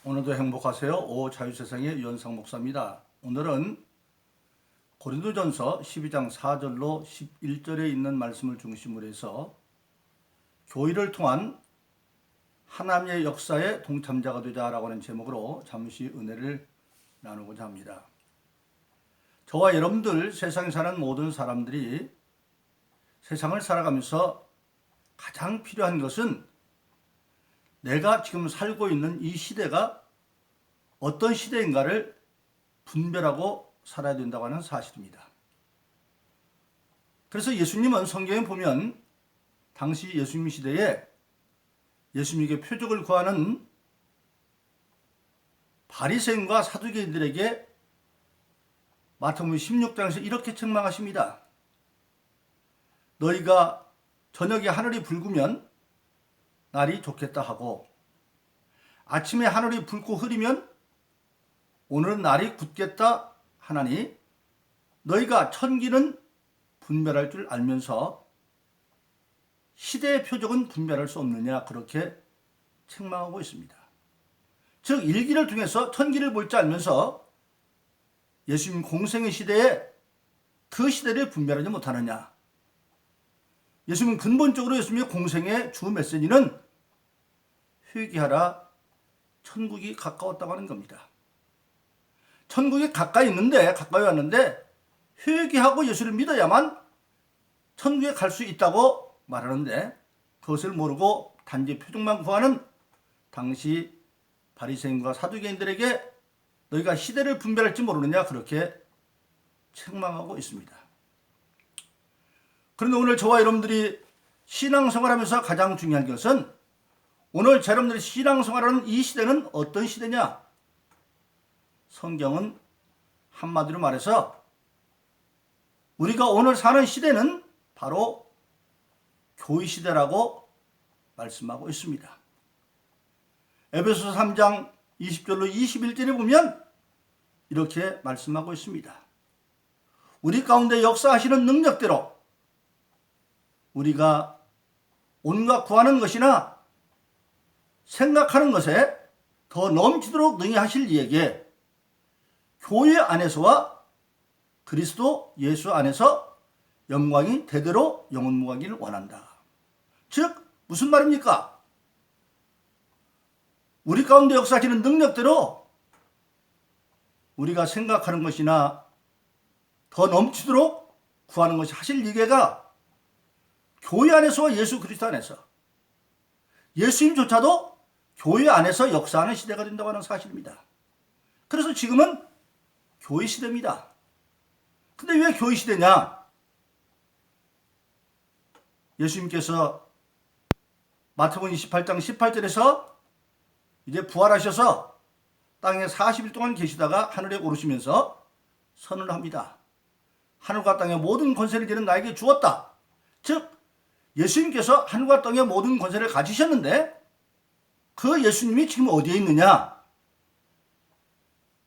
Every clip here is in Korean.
오늘도 행복하세요. 자유세상의 유현상 목사입니다. 오늘은 고린도전서 12장 4절로 11절에 있는 말씀을 중심으로 해서 교회를 통한 하나님의 역사의 동참자가 되자라고 하는 제목으로 잠시 은혜를 나누고자 합니다. 저와 여러분들 세상에 사는 모든 사람들이 세상을 살아가면서 가장 필요한 것은 내가 지금 살고 있는 이 시대가 어떤 시대인가를 분별하고 살아야 된다고 하는 사실입니다. 그래서 예수님은 성경에 보면 당시 예수님 시대에 예수님에게 표적을 구하는 바리새인과 사두개인들에게 마태복음 16장에서 이렇게 책망하십니다. 너희가 저녁에 하늘이 붉으면 날이 좋겠다 하고 아침에 하늘이 붉고 흐리면 오늘은 날이 굳겠다 하나니 너희가 천기는 분별할 줄 알면서 시대의 표적은 분별할 수 없느냐 그렇게 책망하고 있습니다. 즉 일기를 통해서 천기를 볼 줄 알면서 예수님 공생의 시대에 그 시대를 분별하지 못하느냐. 예수님은 근본적으로 예수님의 공생의 주 메시지는 회개하라 천국이 가까웠다고 하는 겁니다. 천국이 가까이 왔는데 회개하고 예수를 믿어야만 천국에 갈 수 있다고 말하는데 그것을 모르고 단지 표적만 구하는 당시 바리새인과 사두개인들에게 너희가 시대를 분별할지 모르느냐 그렇게 책망하고 있습니다. 그런데 오늘 저와 여러분들이 신앙생활하면서 가장 중요한 것은 오늘 여러분들이 신앙생활하는 이 시대는 어떤 시대냐? 성경은 한마디로 말해서 우리가 오늘 사는 시대는 바로 교회 시대라고 말씀하고 있습니다. 에베소서 3장 20절로 21절에 보면 이렇게 말씀하고 있습니다. 우리 가운데 역사하시는 능력대로 우리가 온갖 구하는 것이나 생각하는 것에 더 넘치도록 능히 하실 이에게 교회 안에서와 그리스도 예수 안에서 영광이 대대로 영원무하기를 원한다. 즉 무슨 말입니까? 우리 가운데 역사하시는 능력대로 우리가 생각하는 것이나 더 넘치도록 구하는 것이 하실 이게가 교회 안에서와 예수 그리스도 안에서 예수님조차도 교회 안에서 역사하는 시대가 된다고 하는 사실입니다. 그래서 지금은 교회 시대입니다. 근데 왜 교회 시대냐? 예수님께서 마태복음 28장 18절에서 이제 부활하셔서 땅에 40일 동안 계시다가 하늘에 오르시면서 선언을 합니다. 하늘과 땅의 모든 권세를 이제는 나에게 주었다. 즉 예수님께서 하늘과 땅의 모든 권세를 가지셨는데 그 예수님이 지금 어디에 있느냐?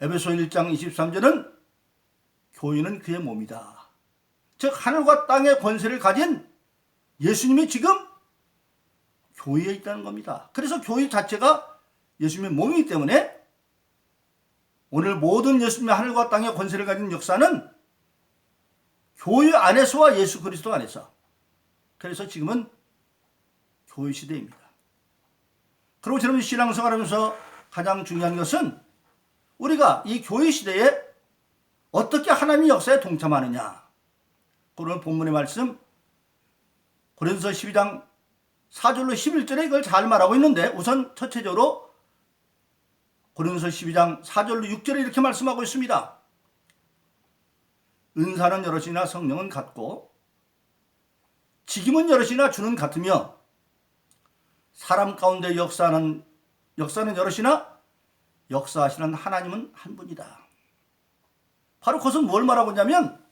에베소 1장 23절은 교회는 그의 몸이다. 즉 하늘과 땅의 권세를 가진 예수님이 지금 교회에 있다는 겁니다. 그래서 교회 자체가 예수님의 몸이기 때문에 오늘 모든 예수님의 하늘과 땅의 권세를 가진 역사는 교회 안에서와 예수 그리스도 안에서. 그래서 지금은 교회 시대입니다. 그리고 여러분 신앙생활하면서 가장 중요한 것은 우리가 이 교회 시대에 어떻게 하나님의 역사에 동참하느냐. 오늘 본문의 말씀 고린도서 12장 4절로 11절에 이걸 잘 말하고 있는데 우선 첫째적으로 고린도서 12장 4절로 6절에 이렇게 말씀하고 있습니다. 은사는 여럿이나 성령은 같고 직임은 여럿이나 주는 같으며 사람 가운데 역사는 여럿이나 역사하시는 하나님은 한 분이다. 바로 그것은 뭘 말하고 있냐면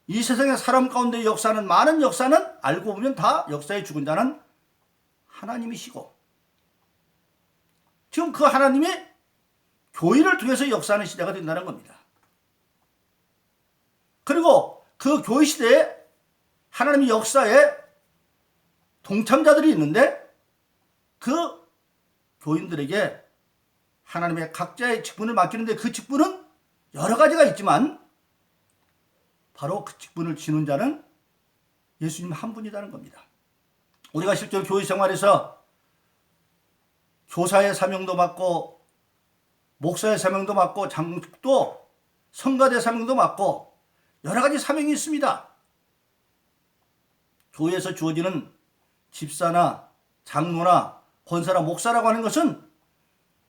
이 세상의 사람 가운데 역사는 많은 역사는 알고 보면 다 역사의 죽은 자는 하나님이시고 지금 그 하나님이 교회를 통해서 역사하는 시대가 된다는 겁니다. 그리고 그 교회 시대에 하나님의 역사에 동참자들이 있는데 그 교인들에게 하나님의 각자의 직분을 맡기는데 그 직분은 여러 가지가 있지만 바로 그 직분을 지는 자는 예수님 한 분이라는 겁니다. 우리가 실제로 교회 생활에서 교사의 사명도 맡고 목사의 사명도 맡고 장독도 성가대 사명도 맡고 여러 가지 사명이 있습니다. 교회에서 주어지는 집사나 장로나 권사나 목사라고 하는 것은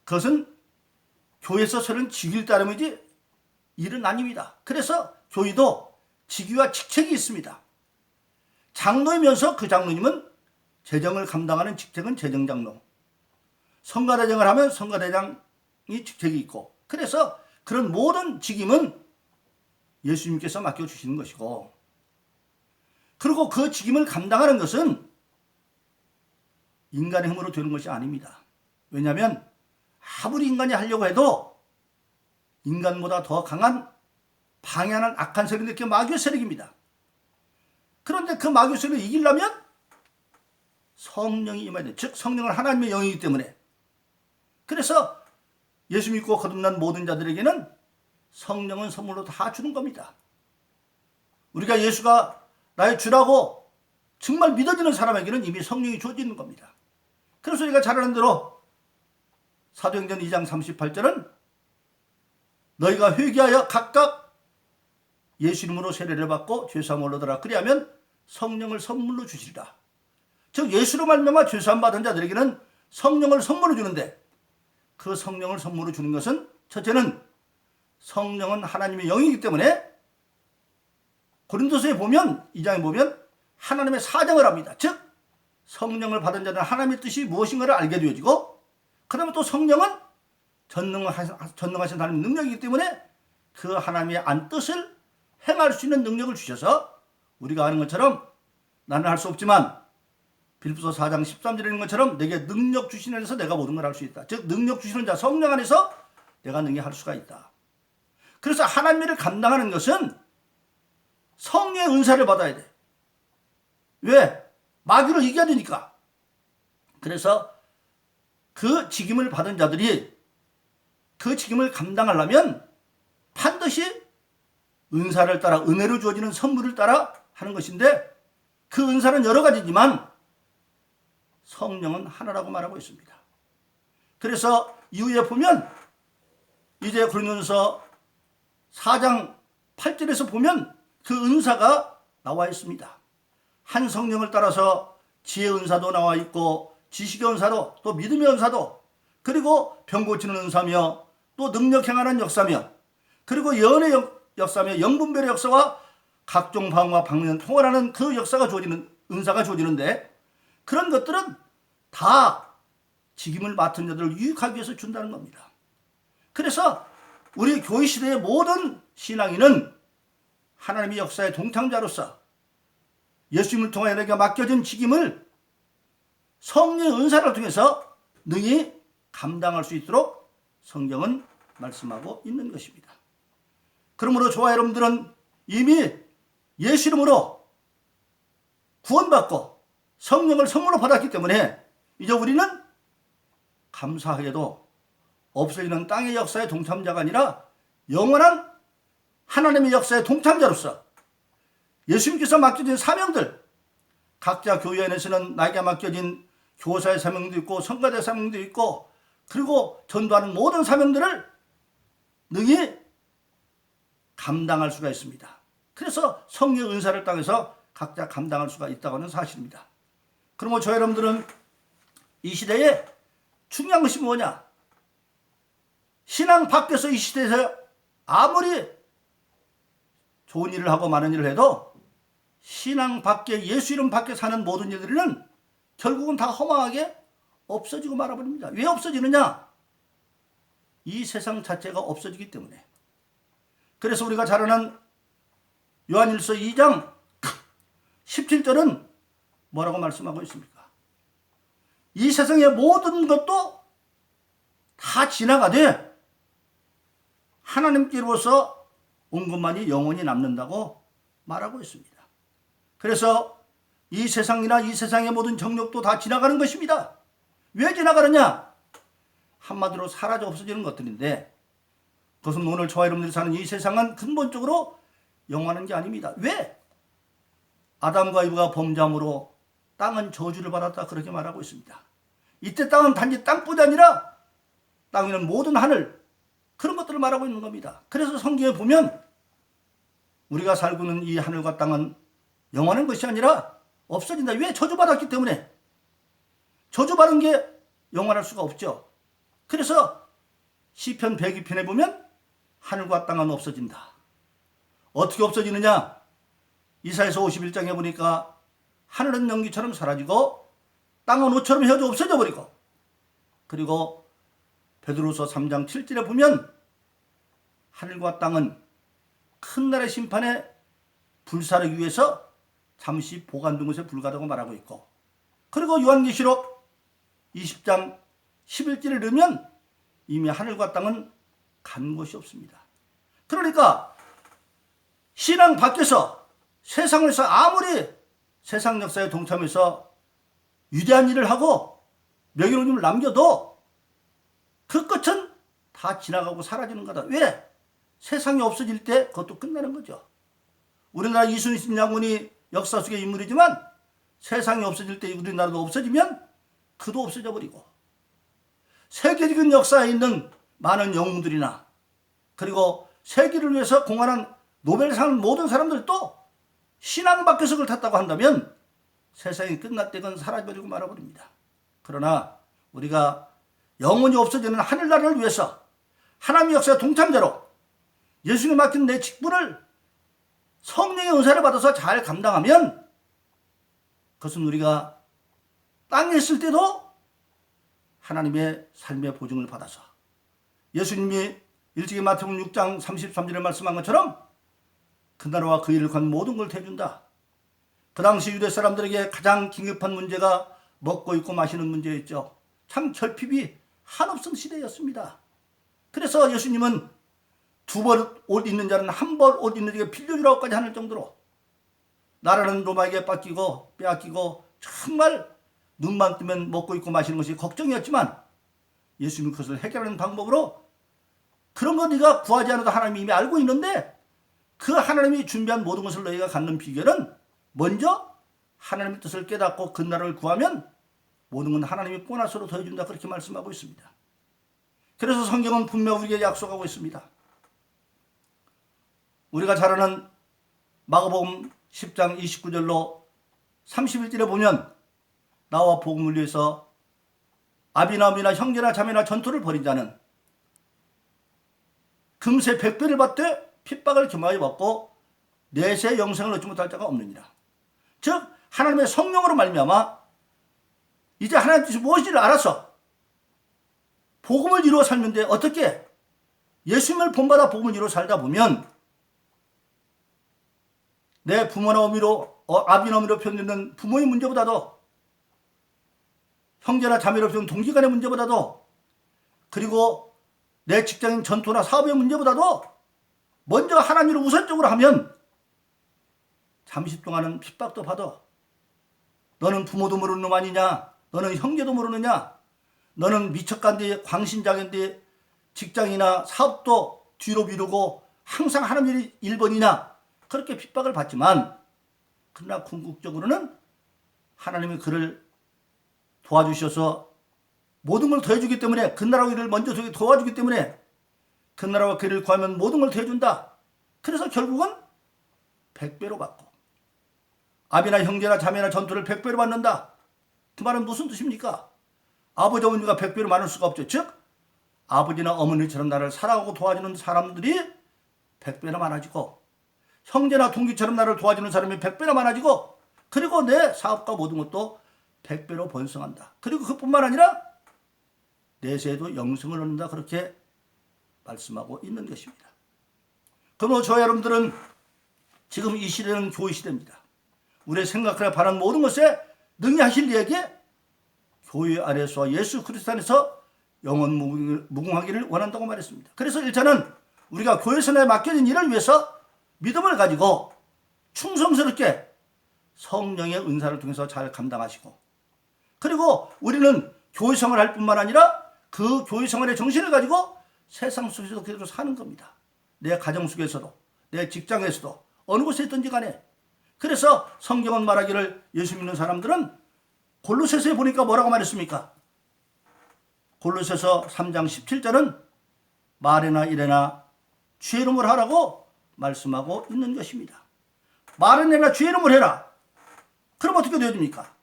그것은 교회에서 서는 직위를 따름이지 일은 아닙니다. 그래서 교회도 직위와 직책이 있습니다. 장로이면서 그 장로님은 재정을 감당하는 직책은 재정장로, 성가대장을 하면 성가대장이 직책이 있고, 그래서 그런 모든 직임은 예수님께서 맡겨주시는 것이고, 그리고 그 직임을 감당하는 것은 인간의 힘으로 되는 것이 아닙니다. 왜냐하면 아무리 인간이 하려고 해도 인간보다 더 강한 방해하는 악한 세력이 그게 마귀의 세력입니다. 그런데 그 마귀의 세력을 이기려면 성령이 임해야 돼. 즉 성령은 하나님의 영이기 때문에. 그래서 예수 믿고 거듭난 모든 자들에게는 성령은 선물로 다 주는 겁니다. 우리가 예수가 나의 주라고 정말 믿어지는 사람에게는 이미 성령이 주어지는 겁니다. 그래서 우리가 잘 아는 대로 사도행전 2장 38절은 너희가 회개하여 각각 예수 이름으로 세례를 받고 죄사함을 얻으라. 그리하면 성령을 선물로 주시리라. 즉 예수로 말미암아 죄사함 받은 자들에게는 성령을 선물로 주는데, 그 성령을 선물로 주는 것은 첫째는 성령은 하나님의 영이기 때문에 고린도서에 보면 2장에 보면 하나님의 사정을 합니다. 즉 성령을 받은 자는 하나님의 뜻이 무엇인가를 알게 되어지고, 그 다음에 또 성령은 전능하신 하나님의 능력이기 때문에 그 하나님의 안뜻을 행할 수 있는 능력을 주셔서 우리가 아는 것처럼 나는 할 수 없지만 빌립보서 4장 13절에 있는 것처럼 내게 능력 주시는 데서 내가 모든 걸 할 수 있다. 즉 능력 주시는 자 성령 안에서 내가 능히 할 수가 있다. 그래서 하나님의 일을 감당하는 것은 성령의 은사를 받아야 돼. 왜? 마귀를 이겨야 되니까. 그래서 그 직임을 받은 자들이 그 직임을 감당하려면 반드시 은사를 따라 은혜로 주어지는 선물을 따라 하는 것인데, 그 은사는 여러 가지지만 성령은 하나라고 말하고 있습니다. 그래서 이후에 보면 이제 고린도전서 4장 8절에서 보면 그 은사가 나와 있습니다. 한 성령을 따라서 지혜의 은사도 나와 있고 지식의 은사도 또 믿음의 은사도, 그리고 병 고치는 은사며 또 능력 행하는 역사며, 그리고 예언의 역사며 영분별의 역사와 각종 방언과 방언을 통할하는 그 역사가 주어지는 은사가 주어지는데, 그런 것들은 다 직임을 맡은 자들을 유익하기 위해서 준다는 겁니다. 그래서 우리 교회 시대의 모든 신앙인은 하나님의 역사의 동참자로서 예수님을 통하여 내게 맡겨진 직임을 성령의 은사를 통해서 능히 감당할 수 있도록 성경은 말씀하고 있는 것입니다. 그러므로 저와 여러분들은 이미 예수 이름으로 구원받고 성령을 선물로 받았기 때문에 이제 우리는 감사하게도 없어지는 땅의 역사의 동참자가 아니라 영원한 하나님의 역사의 동참자로서 예수님께서 맡겨진 사명들, 각자 교회 안에서는 나에게 맡겨진 교사의 사명도 있고 성가대 사명도 있고, 그리고 전도하는 모든 사명들을 능히 감당할 수가 있습니다. 그래서 성령의 은사를 따라서 각자 감당할 수가 있다고 하는 사실입니다. 그러면 저 여러분들은 이 시대에 중요한 것이 뭐냐? 신앙 밖에서 이 시대에서 아무리 좋은 일을 하고 많은 일을 해도 신앙 밖에, 예수 이름 밖에 사는 모든 일들은 결국은 다 허망하게 없어지고 말아버립니다. 왜 없어지느냐? 이 세상 자체가 없어지기 때문에. 그래서 우리가 잘 아는 요한일서 2장 17절은 뭐라고 말씀하고 있습니까? 이 세상의 모든 것도 다 지나가되 하나님께로서 온 것만이 영원히 남는다고 말하고 있습니다. 그래서 이 세상이나 이 세상의 모든 정욕도 다 지나가는 것입니다. 왜 지나가느냐? 한마디로 사라져 없어지는 것들인데, 그것은 오늘 저와 여러분들이 사는 이 세상은 근본적으로 영원한 게 아닙니다. 왜? 아담과 이브가 범죄함으로 땅은 저주를 받았다, 그렇게 말하고 있습니다. 이때 땅은 단지 땅뿐이 아니라 땅 위는 모든 하늘, 그런 것들을 말하고 있는 겁니다. 그래서 성경에 보면 우리가 살고 있는 이 하늘과 땅은 영원한 것이 아니라 없어진다. 왜? 저주받았기 때문에. 저주받은 게 영원할 수가 없죠. 그래서 시편 102편에 보면 하늘과 땅은 없어진다. 어떻게 없어지느냐? 이사야서 51장에 보니까 하늘은 연기처럼 사라지고 땅은 옷처럼 헤어져 없어져 버리고, 그리고 베드로서 3장 7절에 보면 하늘과 땅은 큰 날의 심판에 불사르기 위해서 잠시 보관된 것에 불과하다고 말하고 있고, 그리고 요한계시록 20장 11절을 넣으면 이미 하늘과 땅은 간 곳이 없습니다. 그러니까 신앙 밖에서 세상에서 아무리 세상 역사에 동참해서 위대한 일을 하고 명예로움을 남겨도 그 끝은 다 지나가고 사라지는 거다. 왜? 세상이 없어질 때 그것도 끝나는 거죠. 우리나라 이순신 장군이 역사 속의 인물이지만 세상이 없어질 때 우리나라도 없어지면 그도 없어져 버리고, 세계적인 역사에 있는 많은 영웅들이나 그리고 세계를 위해서 공헌한 노벨상 모든 사람들도 신앙 밖에서 그걸 탔다고 한다면 세상이 끝날 때 그건 사라져버리고 말아버립니다. 그러나 우리가 영원히 없어지는 하늘나라를 위해서 하나님의 역사의 동참자로 예수님이 맡긴 내 직분을 성령의 은사를 받아서 잘 감당하면 그것은 우리가 땅에 있을 때도 하나님의 삶의 보증을 받아서 예수님이 일찍이 마태복음 6장 33절에 말씀한 것처럼 그 나라와 그 일을 건 모든 걸 대준다. 그 당시 유대 사람들에게 가장 긴급한 문제가 먹고 입고 마시는 문제였죠. 참 결핍이 한없는 시대였습니다. 그래서 예수님은 두 벌 옷 입는 자는 한 벌 옷 입는 자에게 빌려주라고까지 하는 정도로 나라는 로마에게 뺏기고 빼앗기고 정말 눈만 뜨면 먹고 입고 마시는 것이 걱정이었지만 예수님이 그것을 해결하는 방법으로 그런 거 네가 구하지 않아도 하나님이 이미 알고 있는데 그 하나님이 준비한 모든 것을 너희가 갖는 비결은 먼저 하나님의 뜻을 깨닫고 그 나라를 구하면 모든 건 하나님이 보너스로 더해준다, 그렇게 말씀하고 있습니다. 그래서 성경은 분명 우리에게 약속하고 있습니다. 우리가 잘 아는 마가복음 10장 29절로 31절에 보면 나와 복음을 위해서 아비나 어미나 형제나 자매나 전투를 벌인 자는 금세 100배를 받되 핍박을 겸하여 받고 내세 영생을 얻지 못할 자가 없느니라. 즉 하나님의 성령으로 말미암아 이제 하나님 뜻이 무엇인지를 알아서 복음을 이루어 살는데, 어떻게 예수님을 본받아 복음을 이루어 살다 보면 내 부모나 어미로 아비나 어미로 편드는 부모의 문제보다도, 형제나 자매로 편드는 동지간의 문제보다도, 그리고 내 직장인 전투나 사업의 문제보다도 먼저 하나님을 우선적으로 하면 잠시 동안은 핍박도 받아. 너는 부모도 모르는 놈 아니냐? 너는 형제도 모르느냐? 너는 미척간데 광신장인데 직장이나 사업도 뒤로 미루고 항상 하나님 1번이냐? 그렇게 핍박을 받지만, 그러나 궁극적으로는 하나님이 그를 도와주셔서 모든 걸 더해주기 때문에, 그 나라와 일을 먼저 도와주기 때문에 그 나라와 그 일을 구하면 모든 걸 더해준다. 그래서 결국은 100배로 받고, 아비나 형제나 자매나 전투를 100배로 받는다. 그 말은 무슨 뜻입니까? 아버지 어머니가 100배로 많을 수가 없죠. 즉 아버지나 어머니처럼 나를 사랑하고 도와주는 사람들이 100배나 많아지고, 형제나 동기처럼 나를 도와주는 사람이 100배나 많아지고, 그리고 내 사업과 모든 것도 100배로 번성한다. 그리고 그뿐만 아니라 내세에도 영생을 얻는다, 그렇게 말씀하고 있는 것입니다. 그러므로 저와 여러분들은 지금 이 시대는 교회 시대입니다. 우리의 생각하려 바라는 모든 것에 능히 하실 이에게 교회 안에서 예수 그리스도 안에서 영원 무궁하기를 원한다고 말했습니다. 그래서 1차는 우리가 교회선에 맡겨진 일을 위해서 믿음을 가지고 충성스럽게 성령의 은사를 통해서 잘 감당하시고, 그리고 우리는 교회 생활을 할 뿐만 아니라 그 교회 생활의 정신을 가지고 세상 속에서도 그대로 사는 겁니다. 내 가정 속에서도, 내 직장에서도, 어느 곳에 있든지 간에. 그래서 성경은 말하기를, 예수 믿는 사람들은 골로새서에 보니까 뭐라고 말했습니까? 골로새서 3장 17절은 말이나 일에나 주의 이름을 하라고 말씀하고 있는 것입니다. 말은 해라, 주의 이름을 해라. 그럼 어떻게 되어야 됩니까?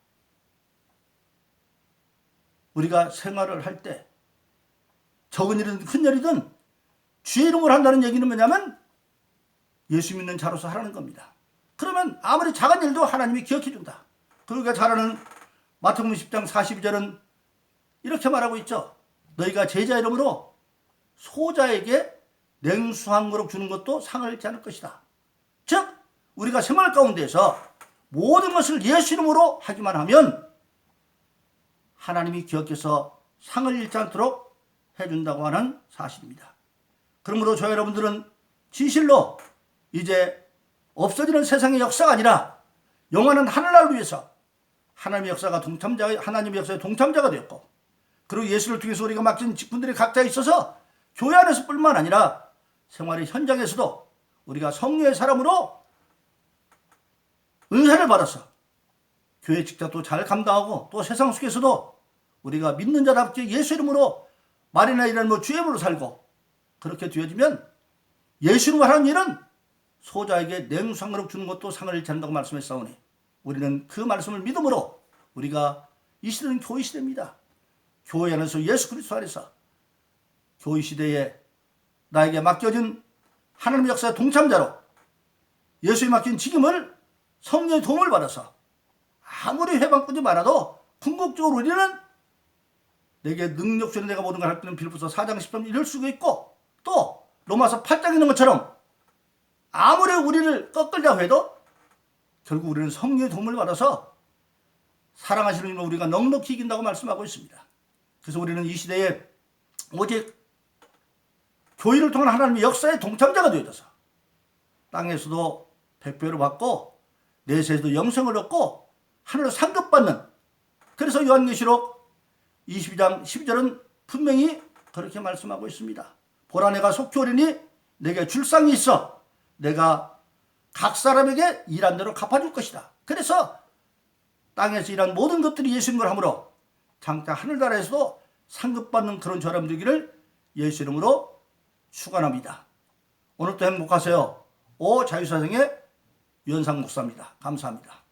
우리가 생활을 할 때 적은 일이든 큰 일이든 주의 이름을 한다는 얘기는 뭐냐면 예수 믿는 자로서 하라는 겁니다. 그러면 아무리 작은 일도 하나님이 기억해 준다. 그러니까 잘 아는 마태복음 10장 42절은 이렇게 말하고 있죠. 너희가 제자 이름으로 소자에게 냉수 한 그릇 주는 것도 상을 잃지 않을 것이다. 즉 우리가 생활 가운데서 모든 것을 예수 이름으로 하기만 하면 하나님이 기억해서 상을 잃지 않도록 해준다고 하는 사실입니다. 그러므로 저희 여러분들은 진실로 이제 없어지는 세상의 역사가 아니라 영원한 하늘나라를 위해서 하나님의 역사의 동참자가 되었고, 그리고 예수를 통해서 우리가 맡긴 직분들이 각자 있어서 교회 안에서 뿐만 아니라 생활의 현장에서도 우리가 성령의 사람으로 은사를 받아서 교회 직장도 잘 감당하고, 또 세상 속에서도 우리가 믿는 자답게 예수 이름으로 말이나 일이나 주의 이름으로 살고, 그렇게 되어지면 예수 이름으로 하는 일은 소자에게 냉수 한 그릇 주는 것도 상을 잃지 않는다고 말씀했사오니, 우리는 그 말씀을 믿음으로 우리가 이 시대는 교회 시대입니다. 교회 안에서 예수 그리스도 안에서 교회 시대에 나에게 맡겨진 하나님의 역사의 동참자로 예수에 맡긴 직임을 성령의 도움을 받아서 아무리 회방꾼이 많아도 궁극적으로 우리는 내게 능력 주는 내가 모든 걸 할 때는 빌립보서 4장 10절 이럴 수가 있고, 또 로마서 8장 있는 것처럼 아무리 우리를 꺾으려 해도 결국 우리는 성령의 도움을 받아서 사랑하시는 이로 우리가 넉넉히 이긴다고 말씀하고 있습니다. 그래서 우리는 이 시대에 오직 교회를 통한 하나님의 역사의 동참자가 되어져서 땅에서도 백배로 받고 내세에서도 영생을 얻고 하늘로 상급받는, 그래서 요한계시록 22장 12절은 분명히 그렇게 말씀하고 있습니다. 보라, 내가 속히 오리니 내게 줄상이 있어 내가 각 사람에게 일한 대로 갚아줄 것이다. 그래서 땅에서 일한 모든 것들이 예수님을 함으로 장차 하늘나라에서도 상급받는 그런 저람 되기를 예수 이름으로 축원합니다. 오늘도 행복하세요. 오 자유사상의 유현상 목사입니다. 감사합니다.